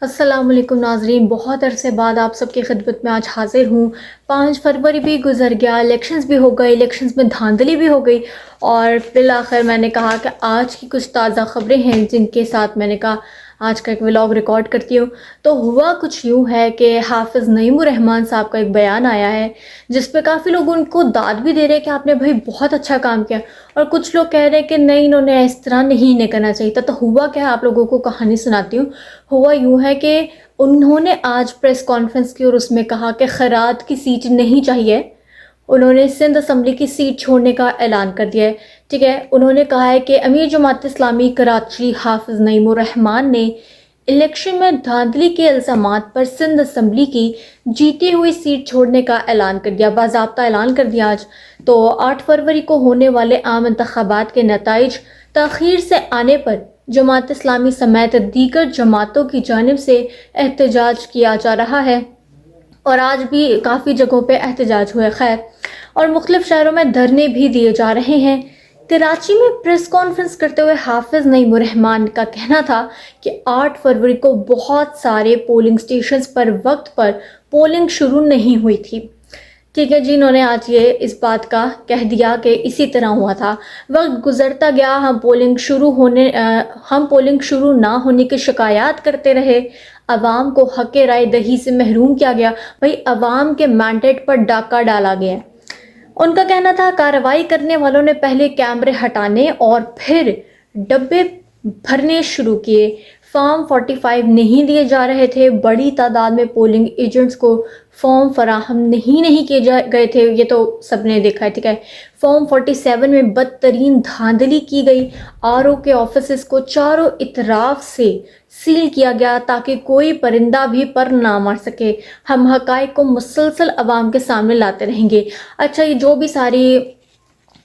السلام علیکم ناظرین، بہت عرصے بعد آپ سب کی خدمت میں آج حاضر ہوں۔ 5 فروری بھی گزر گیا، الیکشنز بھی ہو گئے، الیکشنز میں دھاندلی بھی ہو گئی، اور بالآخر میں نے کہا کہ آج کی کچھ تازہ خبریں ہیں جن کے ساتھ میں نے کہا آج کا ایک ولاگ ریکارڈ کرتی ہوں۔ تو ہوا کچھ یوں ہے کہ حافظ نعیم الرحمان صاحب کا ایک بیان آیا ہے جس پہ کافی لوگ ان کو داد بھی دے رہے ہیں کہ آپ نے بھائی بہت اچھا کام کیا، اور کچھ لوگ کہہ رہے ہیں کہ نہیں، انہوں نے اس طرح نہیں کرنا چاہیے تھا۔ تو ہوا کیا، آپ لوگوں کو کہانی سناتی ہوں۔ ہوا یوں ہے کہ انہوں نے آج پریس کانفرنس کی اور اس میں کہا کہ خیرات کی سیٹ نہیں چاہیے۔ انہوں نے سندھ اسمبلی کی سیٹ چھوڑنے کا اعلان کر دیا ہے، ٹھیک ہے۔ انہوں نے کہا ہے کہ امیر جماعت اسلامی کراچی حافظ نعیم الرحمان نے الیکشن میں دھاندلی کے الزامات پر سندھ اسمبلی کی جیتی ہوئی سیٹ چھوڑنے کا اعلان کر دیا، باضابطہ اعلان کر دیا آج۔ تو 8 فروری کو ہونے والے عام انتخابات کے نتائج تاخیر سے آنے پر جماعت اسلامی سمیت دیگر جماعتوں کی جانب سے احتجاج کیا جا رہا ہے، اور آج بھی کافی جگہوں پہ احتجاج ہوئے، خیر، اور مختلف شہروں میں دھرنے بھی دیے جا رہے ہیں۔ کراچی میں پریس کانفرنس کرتے ہوئے حافظ نعیم الرحمان کا کہنا تھا کہ 8 فروری کو بہت سارے پولنگ سٹیشنز پر وقت پر پولنگ شروع نہیں ہوئی تھی، ٹھیک ہے جی۔ انہوں نے آج یہ اس بات کا کہہ دیا کہ اسی طرح ہوا تھا، وقت گزرتا گیا، ہم پولنگ شروع نہ ہونے کی شکایات کرتے رہے، عوام کو حق رائے دہی سے محروم کیا گیا، بھائی عوام کے مینڈیٹ پر ڈاکہ ڈالا گیا۔ ان کا کہنا تھا کارروائی کرنے والوں نے پہلے کیمرے ہٹانے اور پھر ڈبے بھرنے شروع کیے، فارم 45 نہیں دیے جا رہے تھے، بڑی تعداد میں پولنگ ایجنٹس کو فارم فراہم نہیں کیے گئے تھے، یہ تو سب نے دیکھا ہے، ٹھیک ہے۔ فارم 47 میں بدترین دھاندلی کی گئی، RO کے آفیسز کو چاروں اطراف سے سیل کیا گیا تاکہ کوئی پرندہ بھی پر نہ مار سکے۔ ہم حقائق کو مسلسل عوام کے سامنے لاتے رہیں گے۔ اچھا، یہ جو بھی ساری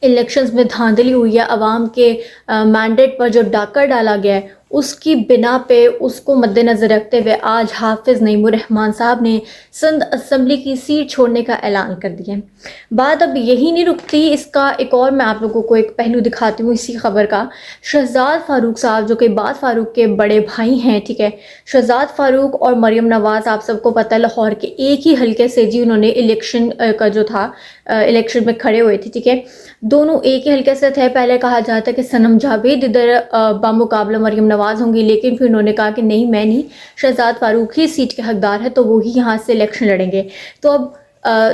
الیکشنز میں دھاندلی ہوئی ہے، عوام کے مینڈیٹ پر جو ڈاکہ ڈالا گیا ہے، اس کی بنا پہ اس کو مد نظر رکھتے ہوئے آج حافظ نعیم الرحمان صاحب نے سندھ اسمبلی کی سیٹ چھوڑنے کا اعلان کر دیا۔ بات اب یہی نہیں رکتی، اس کا ایک اور میں آپ لوگوں کو ایک پہلو دکھاتی ہوں اسی خبر کا۔ شہزاد فاروق صاحب جو کہ بعد فاروق کے بڑے بھائی ہیں، ٹھیک ہے، شہزاد فاروق اور مریم نواز آپ سب کو پتہ ہے لاہور کے ایک ہی حلقے سے جی انہوں نے الیکشن کا جو تھا الیکشن میں کھڑے ہوئے تھے، ٹھیک ہے، دونوں ایک ہی حلقے سے تھے۔ پہلے کہا جاتا ہے کہ صنم جاوید ادھر بمقابلہ مریم نواز ہوں گی، لیکن پھر انہوں نے کہا کہ نہیں، میں نہیں، شہزاد فاروق ہی سیٹ کے حقدار ہے تو وہی یہاں سے الیکشن لڑیں گے۔ تو اب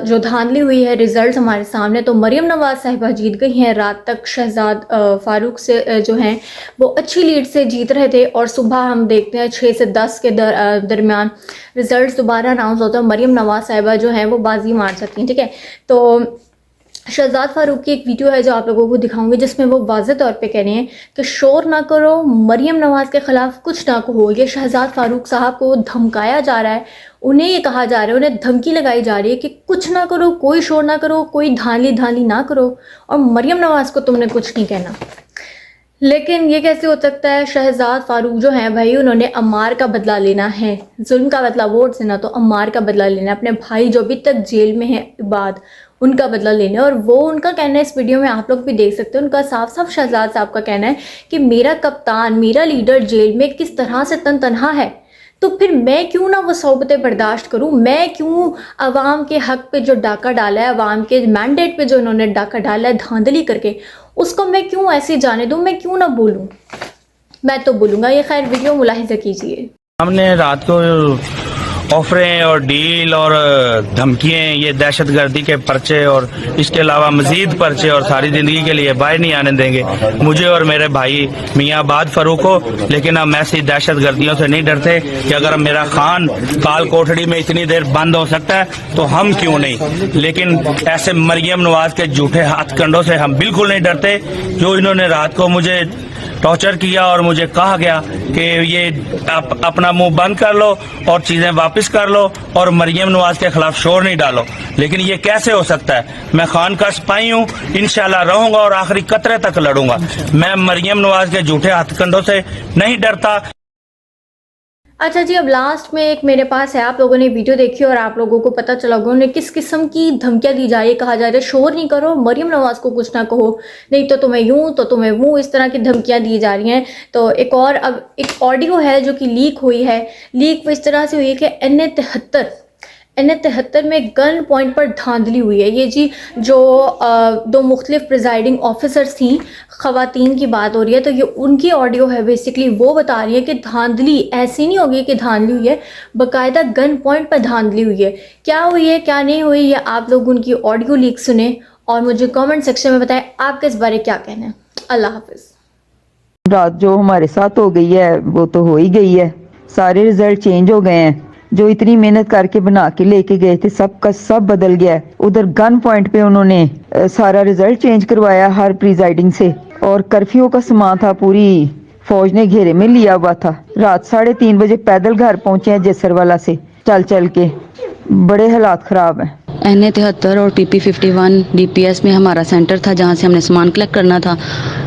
جو دھاندلی ہوئی ہے، ریزلٹس ہمارے سامنے، تو مریم نواز صاحبہ جیت گئی ہیں، رات تک شہزاد فاروق سے جو ہیں وہ اچھی لیڈ سے جیت رہے تھے، اور صبح ہم دیکھتے ہیں 6 سے 10 کے درمیان ریزلٹس دوبارہ اناؤنس ہوتا ہے، مریم نواز صاحبہ جو ہیں وہ بازی مار سکتی ہیں، ٹھیک ہے۔ تو شہزاد فاروق کی ایک ویڈیو ہے جو آپ لوگوں کو دکھاؤں گی، جس میں وہ واضح طور پہ کہہ رہے ہیں کہ شور نہ کرو، مریم نواز کے خلاف کچھ نہ کہو۔ یہ شہزاد فاروق صاحب کو دھمکایا جا رہا ہے، انہیں یہ کہا جا رہا ہے، انہیں دھمکی لگائی جا رہی ہے کہ کچھ نہ کرو، کوئی شور نہ کرو، کوئی دھاندلی نہ کرو، اور مریم نواز کو تم نے کچھ نہیں کہنا۔ لیکن یہ کیسے ہو سکتا ہے؟ شہزاد فاروق جو ہیں بھائی، انہوں نے عمار کا بدلہ لینا ہے، ظلم کا بدلہ ووٹ سے نہ، تو عمار کا بدلہ لینا ہے، اپنے بھائی جو ابھی تک جیل میں ہیں بعد، ان کا بدلہ لینا ہے۔ اور وہ ان کا کہنا ہے، اس ویڈیو میں آپ لوگ بھی دیکھ سکتے ہیں، ان کا صاف صاف شہزاد صاحب کا کہنا ہے کہ میرا کپتان، میرا لیڈر جیل میں کس طرح سے تنہا ہے، تو پھر میں کیوں نہ وہ صحبتیں برداشت کروں، میں کیوں عوام کے حق پہ جو ڈاکہ ڈالا ہے، عوام کے مینڈیٹ پہ جو انہوں نے ڈاکہ ڈالا ہے دھاندلی کر کے، اس کو میں کیوں ایسے جانے دوں، میں کیوں نہ بولوں؟ میں تو بولوں گا۔ یہ خیر ویڈیو ملاحظہ کیجیے۔ ہم نے رات کو آفریں اور ڈیل اور دھمکیاں، یہ دہشت گردی کے پرچے اور اس کے علاوہ مزید پرچے اور ساری زندگی کے لیے باہر نہیں آنے دیں گے مجھے اور میرے بھائی میاں بعد فاروق کو۔ لیکن ہم ایسی دہشت گردیوں سے نہیں ڈرتے کہ اگر میرا خان کال کوٹڑی میں اتنی دیر بند ہو سکتا ہے تو ہم کیوں نہیں؟ لیکن ایسے مریم نواز کے جھوٹے ہاتھ کنڈوں سے ہم بالکل نہیں ڈرتے۔ جو انہوں نے رات کو مجھے ٹارچر کیا اور مجھے کہا گیا کہ یہ اپنا منہ بند کر لو اور چیزیں واپس کر لو اور مریم نواز کے خلاف شور نہیں ڈالو، لیکن یہ کیسے ہو سکتا ہے؟ میں خان کا سپاہی ہوں، انشاءاللہ رہوں گا اور آخری قطرے تک لڑوں گا۔ میں مریم نواز کے جھوٹے ہتھ کنڈوں سے نہیں ڈرتا۔ اچھا جی، اب لاسٹ میں ایک میرے پاس ہے، آپ لوگوں نے ویڈیو دیکھی اور آپ لوگوں کو پتہ چلا ہوگا انہیں کس قسم کی دھمکیاں دی جا رہی ہے. کہا جا رہا ہے شور نہیں کرو، مریم نواز کو کچھ نہ کہو، نہیں تو تمہیں یوں تو تمہیں وہ، اس طرح کی دھمکیاں دی جا رہی ہیں. تو اب ایک آڈیو ہے جو کہ لیک ہوئی ہے. لیک اس طرح سے ہوئی ہے کہ این73 میں گن پوائنٹ پر دھاندلی ہوئی ہے. یہ جی جو دو مختلف پریزائڈنگ آفیسرز تھیں، خواتین کی بات ہو رہی ہے، تو یہ ان کی آڈیو ہے. بیسیکلی وہ بتا رہی ہے کہ دھاندلی ایسی نہیں ہوگی کہ دھاندلی ہوئی ہے، باقاعدہ گن پوائنٹ پر دھاندلی ہوئی ہے. کیا ہوئی ہے کیا نہیں ہوئی، یہ آپ لوگ ان کی آڈیو لیک سنیں اور مجھے کامنٹ سیکشن میں بتائیں آپ کے اس بارے کیا کہنا ہے. اللہ حافظ. رات جو ہمارے ساتھ ہو گئی ہے وہ تو ہو ہی گئی ہے. سارے رزلٹ چینج ہو گئے ہیں. جو اتنی محنت کر کے بنا کے لے کے گئے تھے سب کا سب بدل گیا ہے. ادھر گن پوائنٹ پہ انہوں نے سارا رزلٹ چینج کروایا ہر پریزائڈنگ سے. اور کرفیو کا سامان تھا، پوری فوج نے گھیرے میں لیا ہوا تھا. رات 3:30 بجے پیدل گھر پہنچے ہیں جسر والا سے چل کے. بڑے حالات خراب ہیں. این73 اور PP51 DPS میں ہمارا سینٹر تھا جہاں سے ہم نے سامان کلیکٹ کرنا تھا،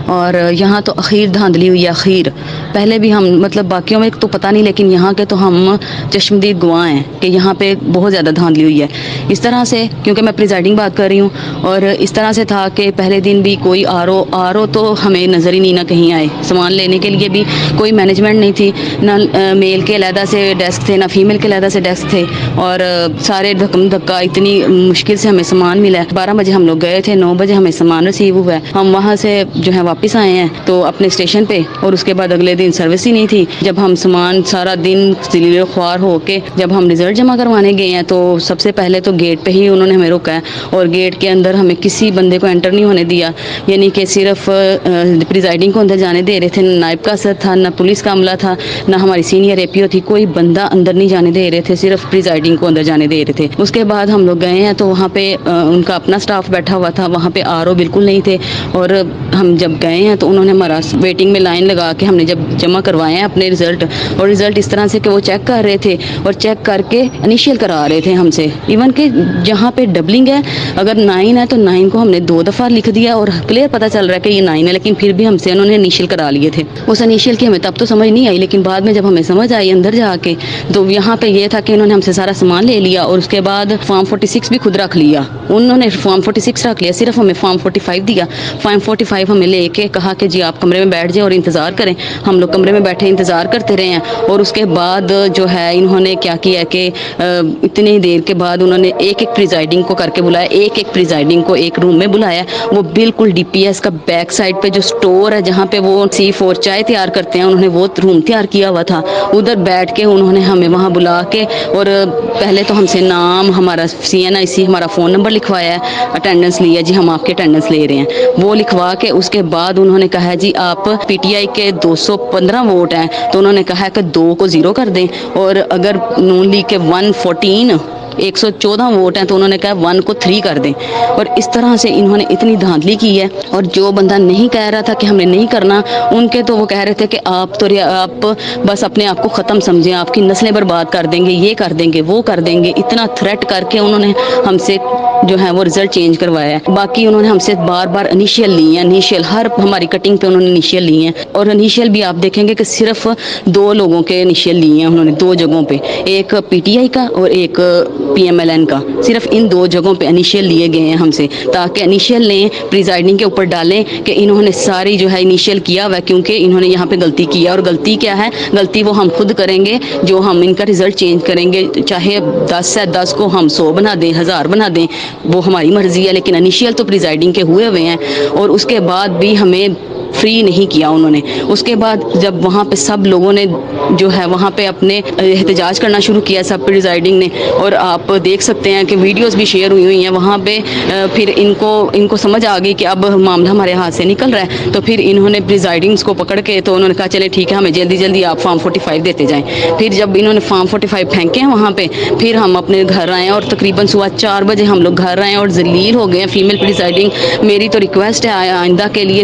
اور یہاں تو اخیر دھاندلی ہوئی ہے. اخیر پہلے بھی ہم مطلب باقیوں میں تو پتہ نہیں، لیکن یہاں کے تو ہم چشمدید گواہ ہیں کہ یہاں پہ بہت زیادہ دھاندلی ہوئی ہے. اس طرح سے کیونکہ میں پریزائڈنگ بات کر رہی ہوں، اور اس طرح سے تھا کہ پہلے دن بھی کوئی آر او تو ہمیں نظر ہی نہیں نہ کہیں آئے. سامان لینے کے لیے بھی کوئی مینجمنٹ نہیں تھی، نہ میل کے علیحدہ سے ڈیسک تھے، نہ فیمیل کے علیحدہ سے ڈیسک تھے، اور سارے دھکا اتنی مشکل سے ہمیں سامان ملا ہے. 12 بجے ہم لوگ گئے تھے، 9 بجے ہمیں سامان ریسیو ہوا ہے. ہم وہاں سے جو ہے واپس آئے ہیں تو اپنے اسٹیشن پہ، اور اس کے بعد اگلے دن سروس ہی نہیں تھی. جب ہم سامان سارا دن ذلیل و خوار ہو کے جب ہم رزلٹ جمع کروانے گئے ہیں تو سب سے پہلے تو گیٹ پہ ہی انہوں نے ہمیں روکا ہے، اور گیٹ کے اندر ہمیں کسی بندے کو انٹر نہیں ہونے دیا. یعنی کہ صرف پریزائڈنگ کو اندر جانے دے رہے تھے. نہ نائب کا اثر تھا، نہ پولیس کا عملہ تھا، نہ ہماری سینئر APO تھی. کوئی بندہ اندر نہیں جانے دے رہے تھے، صرف پریزائڈنگ کو اندر جانے دے رہے تھے. اس کے بعد ہم لوگ گئے ہیں تو وہاں پہ ان کا اپنا سٹاف بیٹھا ہوا تھا. وہاں پہ RO بالکل نہیں تھے. اور ہم جب گئے ہیں تو انہوں نے ہمارا ویٹنگ میں لائن لگا کے ہم نے جب جمع کروائے ہیں اپنے رزلٹ، اور رزلٹ اس طرح سے کہ وہ چیک کر رہے تھے اور چیک کر کے انیشیل کرا رہے تھے ہم سے. ایون کہ جہاں پہ ڈبلنگ ہے، اگر 9 ہے تو 9 کو ہم نے 2 دفعہ لکھ دیا اور کلیئر پتہ چل رہا ہے کہ یہ 9 ہے، لیکن پھر بھی ہم سے انہوں نے انیشیل کرا لیے تھے. اس انیشیل کی ہمیں تب تو سمجھ نہیں آئی، لیکن بعد میں جب ہمیں سمجھ آئی اندر جا کے تو یہاں پہ یہ تھا کہ انہوں نے ہم سے سارا سامان لے لیا، اور اس کے بعد فارم 46 بھی خود رکھ لیا. انہوں نے فارم 46 رکھ لیا، صرف ہمیں فارم 45 دیا. فارم 45 ہمیں لے کے کہا کہ جی آپ کمرے میں بیٹھ جائیں اور انتظار کریں. ہم لوگ کمرے میں بیٹھے انتظار کرتے رہے ہیں. اور اس کے بعد جو ہے انہوں نے کیا کیا کہ اتنی دیر کے بعد انہوں نے ایک پریزائڈنگ کو کر کے بلایا، ایک پریزائڈنگ کو ایک روم میں بلایا. وہ بالکل DPS کا بیک سائڈ پہ جو سٹور ہے جہاں پہ وہ C4 چائے تیار کرتے ہیں، انہوں نے وہ روم تیار کیا ہوا تھا. ادھر بیٹھ کے انہوں نے ہمیں وہاں بلا کے، اور پہلے تو ہم سے نام، ہمارا CNIC، ہمارا فون نمبر لکھوایا ہے. اٹینڈنس لی ہے جی، ہم آپ کے اٹینڈنس لے رہے ہیں، وہ لکھوا کے اس کے بعد انہوں نے کہا جی آپ PTI کے 215 ووٹ ہیں تو انہوں نے کہا کہ 2 کو 0 کر دیں، اور اگر نون لیگ کے 114 ووٹ ہیں تو انہوں نے کہا 1 کو 3 کر دیں. اور اس طرح سے انہوں نے اتنی دھاندلی کی ہے. اور جو بندہ نہیں کہہ رہا تھا کہ ہم نے نہیں کرنا، ان کے تو وہ کہہ رہے تھے کہ آپ بس اپنے آپ کو ختم سمجھیں، آپ کی نسلیں برباد کر دیں گے، یہ کر دیں گے، وہ کر دیں گے. اتنا تھریٹ کر کے انہوں نے ہم سے جو ہے وہ رزلٹ چینج کروایا ہے. باقی انہوں نے ہم سے بار بار انیشیل لی ہیں، انیشیل ہر ہماری کٹنگ پہ انہوں نے انیشیل لی ہیں. اور انیشیل بھی آپ دیکھیں گے کہ صرف 2 لوگوں کے انیشیل لی ہیں انہوں نے 2 جگہوں پہ، ایک PTI کا اور ایک PMLN کا. صرف ان 2 جگہوں پہ انیشیل لیے گئے ہیں ہم سے، تاکہ انیشیل لیں پریزائڈنگ کے اوپر ڈالیں کہ انہوں نے ساری جو ہے انیشیل کیا ہوا ہے، کیونکہ انہوں نے یہاں پہ غلطی کیا. اور غلطی کیا ہے؟ غلطی وہ ہم خود کریں گے جو ہم ان کا رزلٹ چینج کریں گے. چاہے 10 ہے، 10 کو ہم 100 بنا دیں، 1000 بنا دیں، وہ ہماری مرضی ہے. لیکن انیشیل تو پریزائڈنگ کے ہوئے ہیں. اور اس کے بعد بھی ہمیں فری نہیں کیا انہوں نے. اس کے بعد جب وہاں پہ سب لوگوں نے جو ہے وہاں پہ اپنے احتجاج کرنا شروع کیا سب پریزائڈنگ نے، اور آپ دیکھ سکتے ہیں کہ ویڈیوز بھی شیئر ہوئی ہیں وہاں پہ. پھر ان کو سمجھ آ گئی کہ اب معاملہ ہمارے ہاتھ سے نکل رہا ہے، تو پھر انہوں نے پریزائڈنگس کو پکڑ کے تو انہوں نے کہا چلے ٹھیک ہے، ہمیں جلدی جلدی آپ فارم 45 دیتے جائیں. پھر جب انہوں نے فارم 45 پھینکے ہیں وہاں پہ، پھر ہم اپنے گھر آئے ہیں، اور تقریباً صبح 4 بجے ہم لوگ گھر آئے ہیں اور ذلیل ہو گئے ہیں. فیمیل پریزائڈنگ، میری تو ریکویسٹ ہے آئندہ کے لیے